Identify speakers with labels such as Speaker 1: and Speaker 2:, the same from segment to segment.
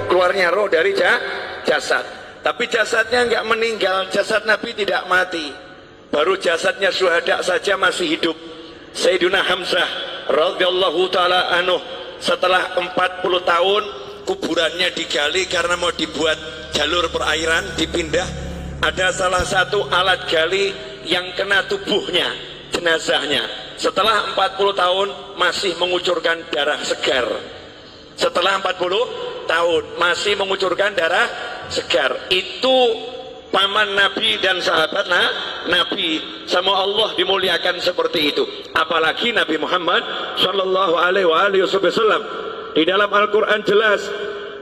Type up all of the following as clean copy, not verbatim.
Speaker 1: keluarnya roh dari jasad. Tapi jasadnya enggak meninggal, jasad Nabi tidak mati. Baru jasadnya syuhada saja masih hidup. Sayyidina Hamzah radhiyallahu taala anhu setelah 40 tahun kuburannya digali karena mau dibuat jalur perairan, dipindah. Ada salah satu alat gali yang kena tubuhnya, jenazahnya. Setelah 40 tahun masih mengucurkan darah segar. Setelah 40 tahun masih mengucurkan darah segar. Itu paman Nabi dan sahabat Nabi, sama Allah dimuliakan seperti itu. Apalagi Nabi Muhammad sallallahu alaihi wasallam. Di dalam Al-Quran jelas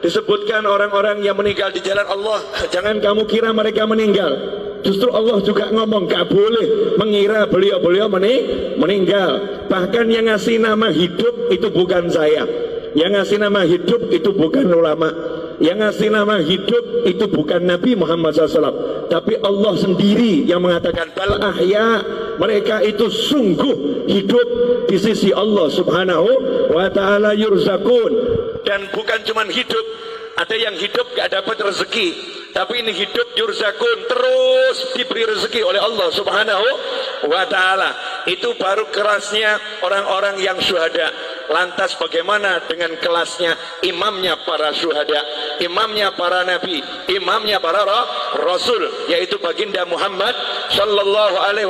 Speaker 1: disebutkan orang-orang yang meninggal di jalan Allah. Jangan kamu kira mereka meninggal. Justru Allah juga ngomong gak boleh mengira beliau-beliau meninggal. Bahkan yang ngasih nama hidup itu bukan saya. Yang ngasih nama hidup itu bukan ulama. Yang ngasih nama hidup itu bukan Nabi Muhammad SAW, tapi Allah sendiri yang mengatakan bal ahya, mereka itu sungguh hidup di sisi Allah subhanahu wa ta'ala yurzakun. Dan bukan cuma hidup, ada yang hidup gak dapat rezeki, tapi ini hidup yurzakun, terus diberi rezeki oleh Allah subhanahu wa ta'ala. Itu baru kerasnya orang-orang yang syuhada. Lantas bagaimana dengan kelasnya imamnya para syuhada, imamnya para nabi, imamnya para rasul, yaitu baginda Muhammad sallallahu alaihi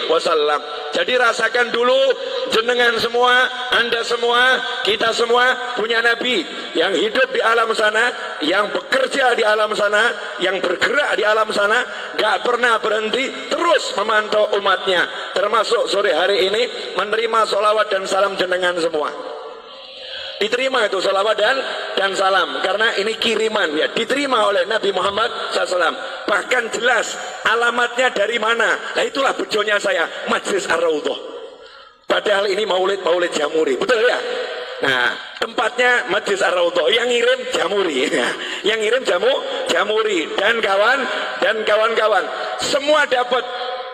Speaker 1: wasallam. Jadi rasakan dulu, jenengan semua, anda semua, kita semua punya nabi yang hidup di alam sana, yang bekerja di alam sana, yang bergerak di alam sana, gak pernah berhenti, terus memantau umatnya. Termasuk sore hari ini menerima sholawat dan salam jenengan semua. Diterima itu sholawat dan salam, karena ini kiriman ya, diterima oleh Nabi Muhammad SAW. Bahkan jelas alamatnya dari mana. Nah itulah bejonya saya, Majlis Ar-Raudhah. Padahal ini maulid Jamuri, betul ya? Nah tempatnya Majlis Ar-Raudhah, yang ngirim Jamuri ya. Yang ngirim Jamuri dan kawan-kawan semua dapat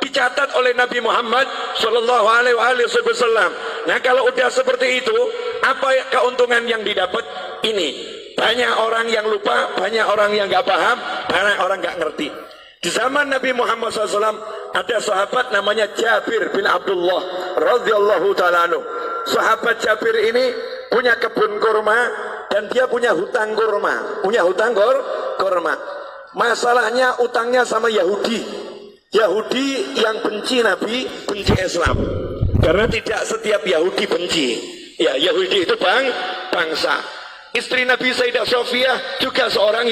Speaker 1: dicatat oleh Nabi Muhammad sallallahu alaihi wasallam. Nah kalau udah seperti itu, apa keuntungan yang didapat? Ini banyak orang yang lupa, banyak orang yang nggak paham, banyak orang nggak ngerti. Di zaman Nabi Muhammad SAW ada sahabat namanya Jabir bin Abdullah radhiyallahu taala anhu. Sahabat Jabir ini punya kebun kurma dan dia punya hutang kurma, kurma. Masalahnya utangnya sama Yahudi yang benci Nabi, benci Islam. Karena tidak setiap Yahudi benci. Ya, Yahudi itu bangsa. Istri Nabi Sayyidah Sofiyah juga seorang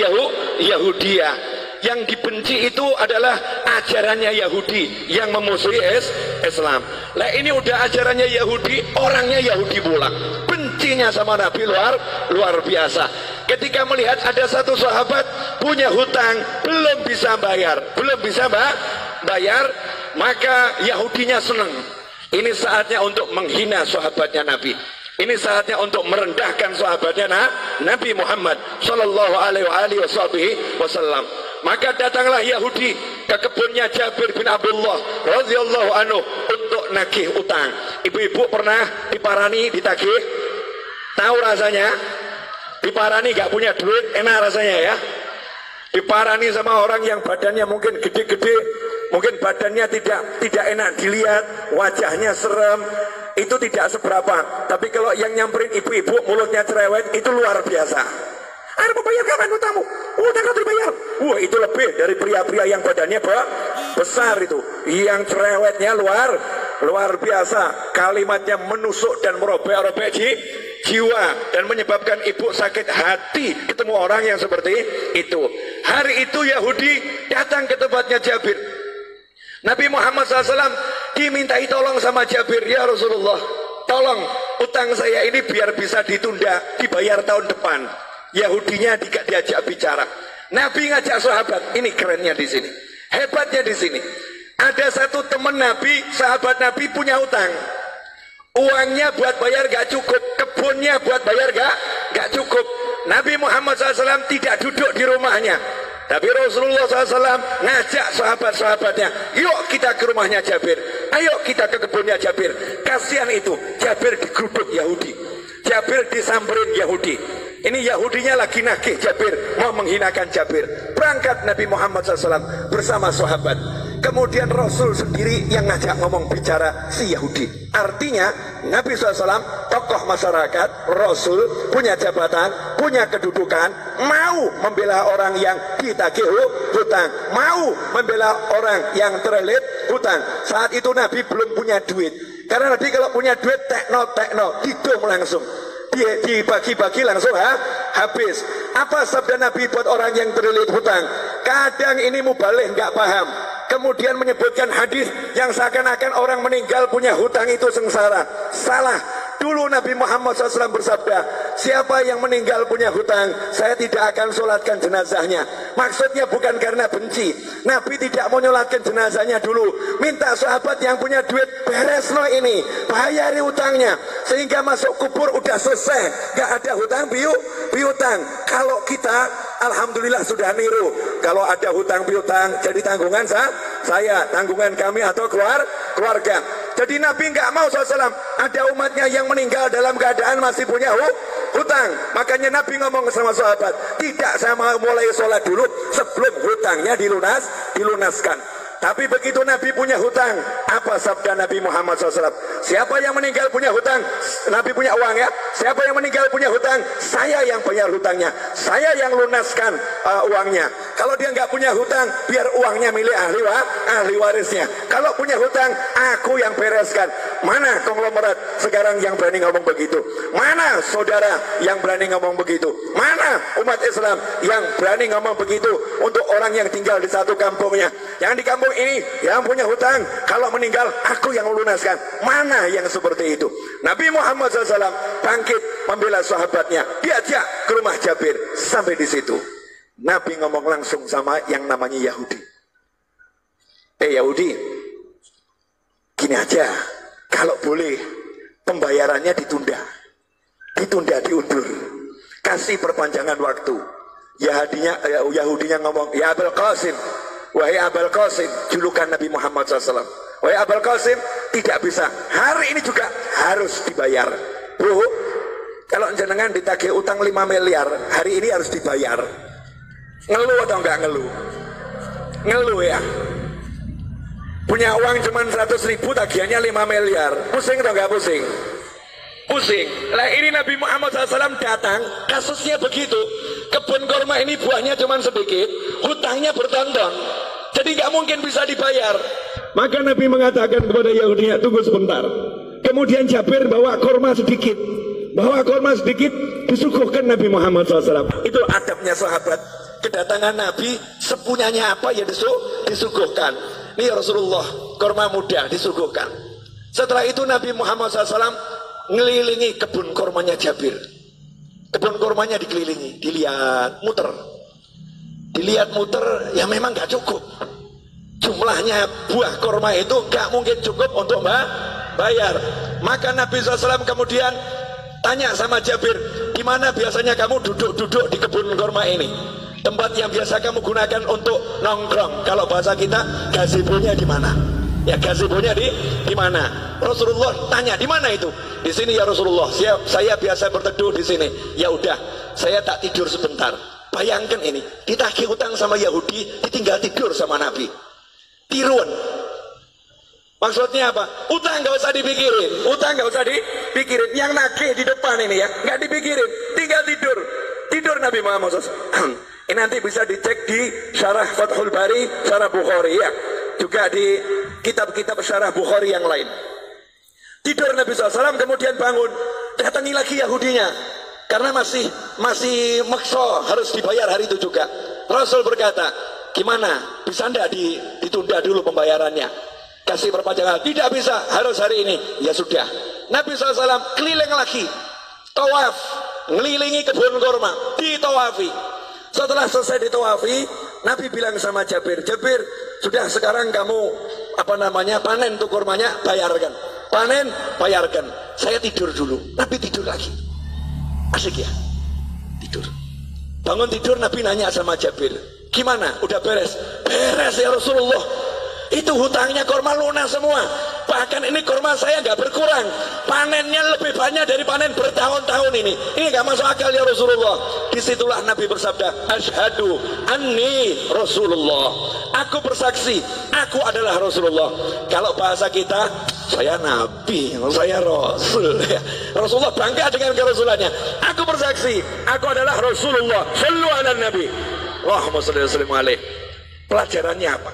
Speaker 1: Yahudiyah. Yang dibenci itu adalah ajarannya Yahudi yang memusuhi Islam. Lah ini udah ajarannya Yahudi, orangnya Yahudi pula. Bencinya sama Nabi luar biasa. Ketika melihat ada satu sahabat punya hutang, belum bisa bayar, maka Yahudinya senang. Ini saatnya untuk menghina sahabatnya Nabi. Ini saatnya untuk merendahkan sahabatnya Nabi Muhammad sallallahu alaihi wasallam. Maka datanglah Yahudi ke kebunnya Jabir bin Abdullah radhiyallahu anhu untuk nagih utang. Ibu-ibu pernah diparani, ditagih? Tahu rasanya? Diparani gak punya duit, enak rasanya ya. Diparani sama orang yang badannya mungkin gede-gede, mungkin badannya tidak enak dilihat, wajahnya serem, itu tidak seberapa. Tapi kalau yang nyamperin ibu-ibu mulutnya cerewet, itu luar biasa. Ada membayar kapan utangmu? Utang kau dibayar. Wah itu lebih dari pria-pria yang badannya besar itu. Yang cerewetnya luar biasa. Kalimatnya menusuk dan merobek-robek jiwa dan menyebabkan ibu sakit hati ketemu orang yang seperti itu. Hari itu Yahudi datang ke tempatnya Jabir. Nabi Muhammad SAW dimintai tolong sama Jabir, ya Rasulullah, tolong utang saya ini biar bisa ditunda, dibayar tahun depan. Yahudinya diajak bicara. Nabi ngajak sahabat. Ini kerennya di sini, hebatnya di sini. Ada satu teman Nabi, sahabat Nabi punya utang. Uangnya buat bayar gak cukup, kebunnya buat bayar gak cukup. Nabi Muhammad SAW tidak duduk di rumahnya, tapi Rasulullah SAW ngajak sahabat-sahabatnya, yuk kita ke rumahnya Jabir, ayo kita ke kebunnya Jabir. Kasihan itu, Jabir digeruduk Yahudi, Jabir disamperin Yahudi. Ini Yahudinya lagi nagih Jabir, mau menghinakan Jabir. Berangkat Nabi Muhammad SAW bersama sahabat. Kemudian Rasul sendiri yang ngajak ngomong bicara si Yahudi. Artinya Nabi SAW tokoh masyarakat, Rasul punya jabatan, punya kedudukan, mau membela orang yang ditagih hutang, mau membela orang yang terlilit hutang. Saat itu Nabi belum punya duit, karena Nabi kalau punya duit tekno hidung langsung dibagi-bagi langsung habis. Apa sabda Nabi buat orang yang terlilit hutang? Kadang ini mubalih nggak paham, kemudian menyebutkan hadis yang seakan-akan orang meninggal punya hutang itu sengsara. Salah. Dulu Nabi Muhammad SAW bersabda, siapa yang meninggal punya hutang, saya tidak akan sholatkan jenazahnya. Maksudnya bukan karena benci. Nabi tidak mau nyolatkan jenazahnya dulu. Minta sahabat yang punya duit, beres no ini, bayari hutangnya. Sehingga masuk kubur udah selesai, gak ada hutang piutang. Kalau kita, alhamdulillah sudah niru. Kalau ada hutang piutang, jadi tanggungan saya, tanggungan kami atau keluarga. Jadi Nabi nggak mau SAW ada umatnya yang meninggal dalam keadaan masih punya hutang. Makanya Nabi ngomong sama sahabat, tidak, saya mau mulai sholat dulu sebelum hutangnya dilunaskan. Tapi begitu Nabi punya hutang, apa sabda Nabi Muhammad SAW? Siapa yang meninggal punya hutang? Nabi punya uang ya. Siapa yang meninggal punya hutang? Saya yang bayar hutangnya, saya yang lunaskan uangnya. Kalau dia nggak punya hutang, biar uangnya milik ahli warisnya. Kalau punya hutang, aku yang bereskan. Mana konglomerat sekarang yang berani ngomong begitu? Mana saudara yang berani ngomong begitu? Mana umat Islam yang berani ngomong begitu untuk orang yang tinggal di satu kampungnya? Yang di kampung ini yang punya hutang, kalau meninggal aku yang melunaskan. Mana yang seperti itu? Nabi Muhammad SAW bangkit membela sahabatnya, diajak ke rumah Jabir. Sampai di situ Nabi ngomong langsung sama yang namanya Yahudi. Yahudi, gini aja, kalau boleh pembayarannya ditunda, diundur, kasih perpanjangan waktu. Yahudinya ngomong, ya Abul Qasim, wahai Abul Qasim, julukan Nabi Muhammad SAW. Wahai Abul Qasim, tidak bisa, hari ini juga harus dibayar. Bro, kalau jenengan ditagih utang 5 miliar, hari ini harus dibayar. Ngeluh atau enggak ngeluh? Ngeluh ya. Punya uang cuma 100.000, tagihannya 5 miliar. Pusing atau enggak pusing? Pusing. Lah ini Nabi Muhammad SAW datang, kasusnya begitu. Kebun kurma ini buahnya cuma sedikit, hutangnya bertonton, jadi nggak mungkin bisa dibayar. Maka Nabi mengatakan kepada Yahudi, tunggu sebentar. Kemudian Jabir bawa kurma sedikit, disuguhkan Nabi Muhammad SAW. Itu adabnya sahabat. Kedatangan Nabi, sepunyanya apa ya disuguhkan. Ini Rasulullah, kurma muda disuguhkan. Setelah itu Nabi Muhammad SAW ngelilingi kebun kurmanya Jabir. Kebun kurmanya dikelilingi, dilihat muter, ya memang gak cukup. Jumlahnya buah kurma itu gak mungkin cukup untuk bayar. Maka Nabi SAW kemudian tanya sama Jabir, di mana biasanya kamu duduk-duduk di kebun kurma ini? Tempat yang biasa kamu gunakan untuk nongkrong. Kalau bahasa kita, gazebo-nya di mana? Ya, gazebo-nya di mana? Rasulullah tanya, di mana itu? Di sini ya Rasulullah. Saya biasa berteduh di sini. Ya udah, saya tak tidur sebentar. Bayangkan ini, ditagih hutang sama Yahudi, ditinggal tidur sama Nabi. Tiruan. Maksudnya apa? Utang nggak usah dipikirin. Yang nagih di depan ini ya, nggak dipikirin. Tinggal tidur Nabi Muhammad SAW. Ini nanti bisa dicek di Syarah Fathul Bari, Syarah Bukhari ya. Juga di kitab-kitab Syarah Bukhari yang lain. Tidur Nabi SAW, kemudian bangun, datangi lagi Yahudinya, karena masih maksa harus dibayar hari itu juga. Rasul berkata, gimana, bisa enggak ditunda dulu pembayarannya, kasih perpanjangan? Tidak bisa, harus hari ini. Ya sudah, Nabi SAW keliling lagi, tawaf, ngelilingi kebun kurma, ditawafi. Setelah selesai ditawafi, Nabi bilang sama Jabir, sudah sekarang kamu panen tuh kurmanya, bayarkan. Panen, bayarkan. Saya tidur dulu. Nabi tidur lagi. Asik ya? Tidur. Bangun tidur, Nabi nanya sama Jabir, gimana? Udah beres? Beres ya Rasulullah. Itu hutangnya kurma lunas semua. bahkan ini kurma saya nggak berkurang, panennya lebih banyak dari panen bertahun-tahun ini nggak masuk akal ya Rasulullah. Disitulah Nabi bersabda, asyhadu anni Rasulullah, aku bersaksi aku adalah Rasulullah. Kalau bahasa kita, saya Nabi, saya Rasul. Rasulullah bangga dengan kerasulannya. Aku bersaksi aku adalah Rasulullah. Shallu ala Nabi, Allahumma shalli wa sallim alaihi. Pelajarannya apa?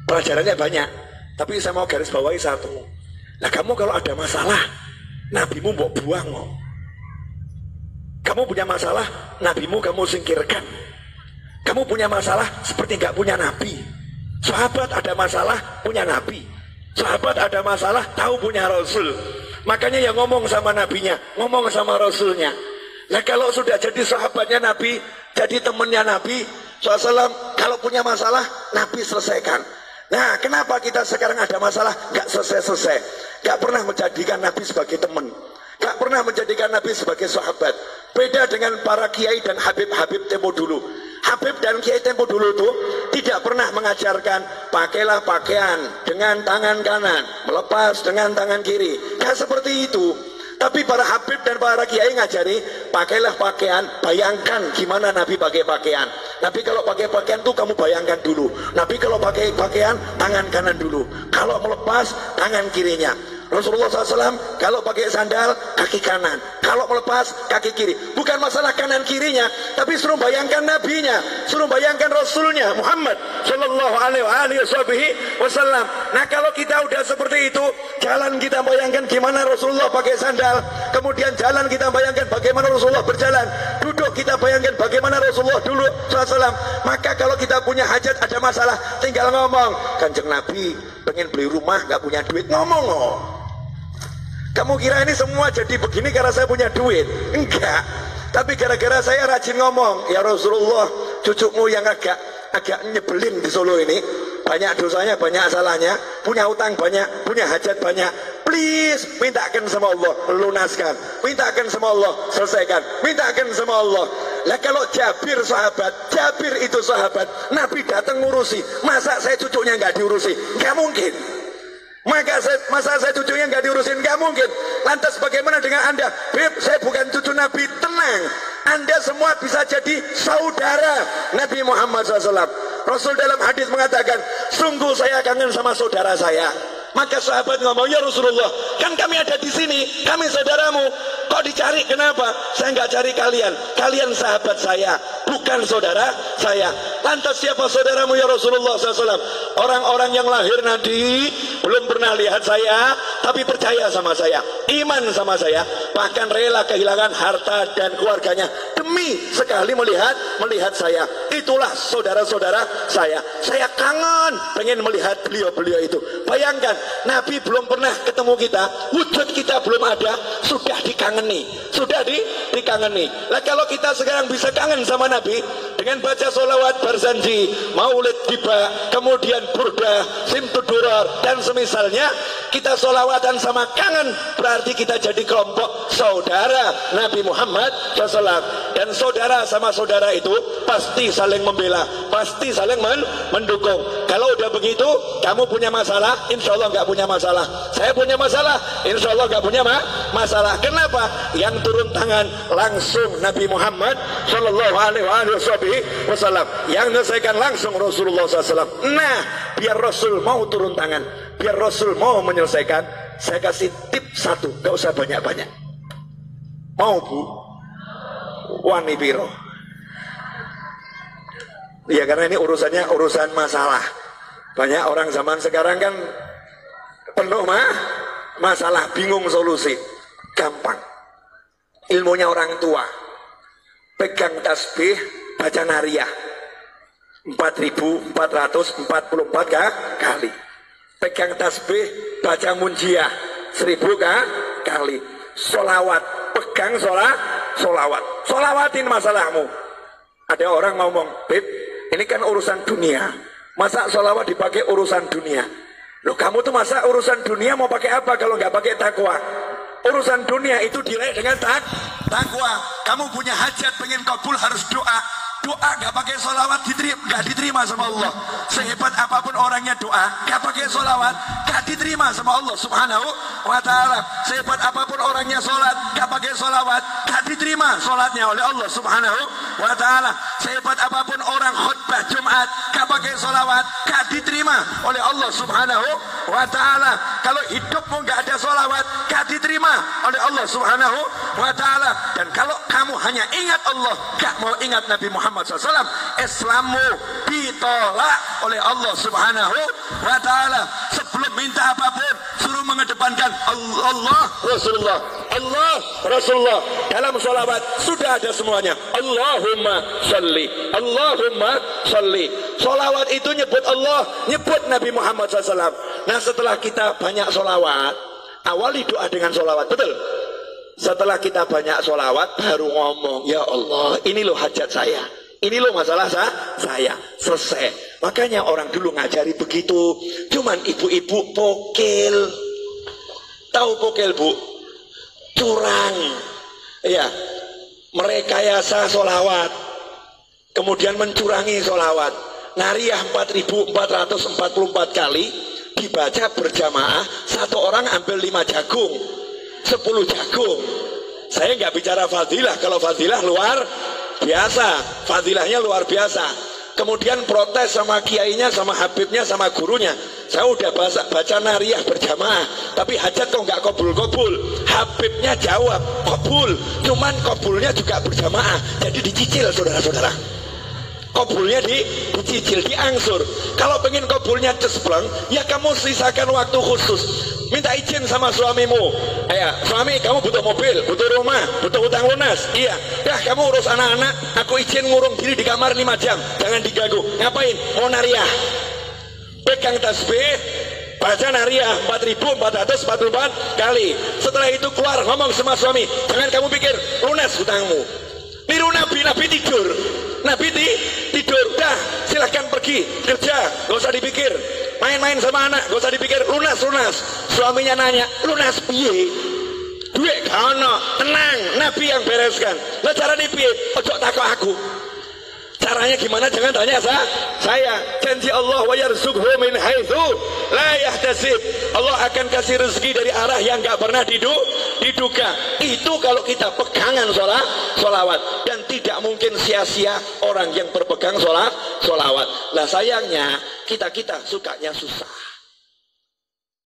Speaker 1: Pelajarannya banyak, tapi saya mau garis bawahi satu. Nah, kamu kalau ada masalah, nabimu mau buang mau. Kamu punya masalah, nabimu kamu singkirkan. Kamu punya masalah seperti nggak punya nabi. Sahabat ada masalah punya nabi. Sahabat ada masalah tahu punya Rasul. Makanya yang ngomong sama nabinya, ngomong sama Rasulnya. Nah, kalau sudah jadi sahabatnya Nabi, jadi temannya Nabi SAW, kalau punya masalah, Nabi selesaikan. Nah, kenapa kita sekarang ada masalah nggak selesai-selesai? Nggak pernah menjadikan Nabi sebagai teman, nggak pernah menjadikan Nabi sebagai sahabat. Beda dengan para kiai dan habib-habib tempo dulu. Habib dan kiai tempo dulu itu tidak pernah mengajarkan pakailah pakaian dengan tangan kanan, melepas dengan tangan kiri. Nggak seperti itu. Tapi para habib dan para kiai ngajari pakailah pakaian, bayangkan gimana Nabi pakai pakaian. Nabi kalau pakai pakaian tuh kamu bayangkan dulu. Nabi kalau pakai pakaian tangan kanan dulu, kalau melepas tangan kirinya. Rasulullah SAW kalau pakai sandal kaki kanan, kalau melepas kaki kiri. Bukan masalah kanan kirinya, tapi suruh bayangkan nabinya, suruh bayangkan Rasulnya Muhammad Sallallahu Alaihi Wasallam. Nah, kalau kita udah seperti itu, jalan kita bayangkan gimana Rasulullah pakai sandal, kemudian jalan kita bayangkan bagaimana Rasulullah berjalan, duduk kita bayangkan bagaimana Rasulullah dulu SAW. Maka kalau kita punya hajat, ada masalah, tinggal ngomong, Kanjeng Nabi pengen beli rumah nggak punya duit, ngomong oh. Kamu kira ini semua jadi begini karena saya punya duit? Enggak. Tapi gara-gara saya rajin ngomong, ya Rasulullah, cucumu yang agak nyebelin di Solo ini, banyak dosanya, banyak salahnya, punya utang banyak, punya hajat banyak. Please, mintakan sama Allah, lunaskan. Mintakan sama Allah, selesaikan. Mintakan sama Allah. Lah kalau Jabir sahabat, Jabir itu sahabat, Nabi datang ngurusi, masa saya cucunya nggak diurusi? Nggak mungkin. Masa saya cucunya nggak diurusin? Nggak mungkin. Lantas bagaimana dengan Anda? Beb, saya bukan cucu Nabi. Tenang, Anda semua bisa jadi saudara Nabi Muhammad SAW. Rasul dalam hadis mengatakan, sungguh saya kangen sama saudara saya. Maka sahabat ngomong, ya Rasulullah, kan kami ada di sini, kami saudaramu, kok dicari, kenapa? Saya nggak cari kalian, kalian sahabat saya, bukan saudara saya. Lantas siapa saudaramu ya Rasulullah SAW? Orang-orang yang lahir nanti belum pernah lihat saya, tapi percaya sama saya, iman sama saya, bahkan rela kehilangan harta dan keluarganya demi sekali melihat saya. Itulah saudara-saudara saya. Saya kangen pengen melihat beliau-beliau itu. Bayangkan, Nabi belum pernah ketemu kita, wujud kita belum ada, sudah dikangeni, dikangeni. Lah kalau kita sekarang bisa kangen sama Nabi dengan baca sholawat berjanji, maulid tiba, kemudian burda, simtudurar dan semisalnya, kita sholawatan sama kangen, berarti kita jadi kelompok saudara Nabi Muhammad SAW. Dan saudara sama saudara itu pasti saling membela, pasti saling mendukung. Kalau udah begitu, kamu punya masalah, insya Allah nggak punya masalah. Saya punya masalah, insya Allah nggak punya masalah. Kenapa? Yang turun tangan langsung Nabi Muhammad Sallallahu Alaihi Wasallam, yang menyelesaikan langsung Rasulullah SAW. Nah, biar Rasul mau turun tangan, biar Rasul mau menyelesaikan, saya kasih tip satu, nggak usah banyak-banyak. Mau Bu? Wani piro? Ya karena ini urusannya urusan masalah. Banyak orang zaman sekarang kan penuh masalah, bingung solusi. Gampang. Ilmunya orang tua. Pegang tasbih, baca nariyah 4.444 kali. Pegang tasbih, baca munjiah 1.000 kali. Solawat, pegang solawat, solawatin masalahmu. Ada orang ngomong, Beb, ini kan urusan dunia, masa solawat dipakai urusan dunia? Loh, kamu tuh masa urusan dunia mau pakai apa kalau nggak pakai takwa? Urusan dunia itu diraih dengan takwa. Kamu punya hajat pengen kabul harus doa, doa nggak pakai sholawat nggak diterima sama Allah. Sehebat apapun orangnya doa nggak pakai sholawat nggak diterima sama Allah Subhanahu wa Ta'ala. Sehebat apapun orangnya sholat nggak pakai sholawat nggak diterima sholatnya oleh Allah Subhanahu wa Ta'ala. Sehebat apapun orang khutbah Jumat nggak pakai sholawat nggak diterima oleh Allah Subhanahu wa Ta'ala. Kalau hidupmu nggak ada sholawat nggak diterima oleh Allah Subhanahu wa Ta'ala. Dan kalau kamu hanya ingat Allah nggak mau ingat Nabi Muhammad SAW, Islammu ditolak oleh Allah Subhanahu wa Ta'ala. Sebelum minta apapun suruh mengedepankan Allah Rasulullah, Allah Rasulullah. Dalam sholawat sudah ada semuanya. Allahumma sholli, Allahumma sholli. Sholawat itu nyebut Allah, nyebut Nabi Muhammad SAW. Nah setelah kita banyak sholawat, awali doa dengan sholawat, betul? Setelah kita banyak sholawat baru ngomong, ya Allah ini loh hajat saya, ini loh masalah saya, selesai. Makanya orang dulu ngajari begitu. Cuman ibu-ibu pokil. Tahu pokil bu? Curang. Ya, merekayasa sholawat, kemudian mencurangi sholawat. Nariah 4.444 kali dibaca berjamaah, satu orang ambil 5 jagung, 10 jagung. Saya nggak bicara fadilah. Kalau fadilah luar biasa, fadilahnya luar biasa. Kemudian protes sama kiainya, sama habibnya, sama gurunya. Saya udah baca nariyah berjamaah, tapi hajat kok nggak kobul-kobul. Habibnya jawab kobul, cuman kobulnya juga berjamaah. Jadi dicicil saudara-saudara. Kobulnya dicicil, diangsur. Kalau pengen kobulnya cespleng, ya kamu sisakan waktu khusus. Minta izin sama suamimu. Suami, kamu butuh mobil, butuh rumah, butuh hutang lunas. Iya. Ya kamu urus anak-anak, aku izin ngurung diri di kamar 5 jam. Jangan diganggu. Ngapain? Mau nariyah. Pegang tasbih, baca nariyah 4.444 kali. Setelah itu keluar ngomong sama suami, jangan kamu pikir lunas hutangmu. Niru Nabi tidur. Nabi tidur, dah silahkan pergi kerja, gak usah dipikir. Main-main sama anak, gak usah dipikir. Lunas. Suaminya nanya, lunas piye? Duit kono, tenang, Nabi yang bereskan. Lah cara piye? Ojo takok aku. Caranya gimana? Jangan tanya saya. Janji Allah wa yarzuqhu min haitsu la yahtasib. Allah akan kasih rezeki dari arah yang enggak pernah diduga. Itu kalau kita pegangan sholawat. Dan tidak mungkin sia-sia orang yang berpegang sholawat. Lah sayangnya kita sukanya susah.